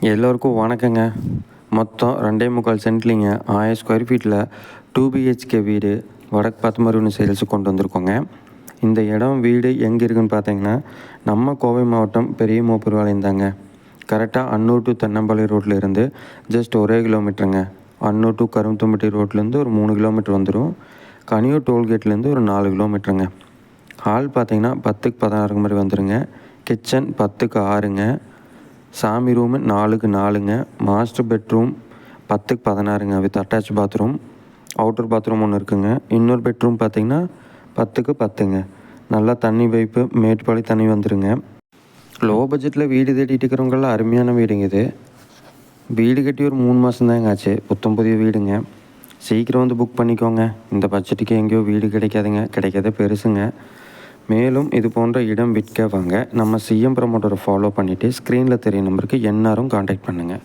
எல்லோருக்கும் வணக்கங்க. மொத்தம் 2.25 சென்ட்லிங்க 1000 ஸ்கொயர் ஃபீட்டில் 2 பிஹெச்கே வீடு வடக்கு பார்த்த மாதிரி ஒன்று சேல்ஸுக்கு கொண்டு வந்திருக்கோங்க. இந்த இடம் வீடு எங்கே இருக்குதுன்னு பார்த்தீங்கன்னா, நம்ம கோவை மாவட்டம் பெரிய மூப்பூர்பாளையம் தாங்க. கரெக்டாக அன்னூர் டு தென்னம்பாளையம் ரோட்டில் இருந்து ஜஸ்ட் 1 கிலோமீட்டருங்க. அன்னூர் டு கரும்புத்தம்பட்டி ரோட்லேருந்து ஒரு 3 கிலோமீட்டர் வந்துடும். கனியூர் டோல்கேட்லேருந்து ஒரு 4 கிலோமீட்டருங்க. ஹால் பார்த்தீங்கன்னா 10க்கு 16 மாதிரி வந்துடுங்க. கிச்சன் 10க்கு 6ங்க. சாமி ரூமு 4க்கு 4ங்க. மாஸ்டர் பெட்ரூம் 10க்கு 16ங்க with attach bathroom. Outer bathroom ஒன்று இருக்குங்க. இன்னொரு பெட்ரூம் பார்த்திங்கன்னா 10க்கு 10ங்க. நல்லா தண்ணி பைப்பு மேட்டுப்பாளைய தண்ணி வந்துடுங்க. லோ பட்ஜெட்டில் வீடு தேடிட்டு இருக்கிறவங்களாம் அருமையான வீடுங்க இது. வீடு கட்டி ஒரு 3 மாதம் தாங்க ஆச்சு. புத்தம் புதிய வீடுங்க. சீக்கிரம் வந்து புக் பண்ணிக்கோங்க. இந்த பட்ஜெட்டுக்கு எங்கேயோ வீடு கிடைக்காதுங்க. கிடைக்காதே பெருசுங்க. மேலும் இது போன்ற இடம் விற்க வாங்க நம்ம சிஎம் ப்ரமோட்டரை ஃபாலோ பண்ணிவிட்டு ஸ்க்ரீனில் தெரிய நம்பருக்கு எந்நேரம் காண்டாக்ட் பண்ணுங்கள்.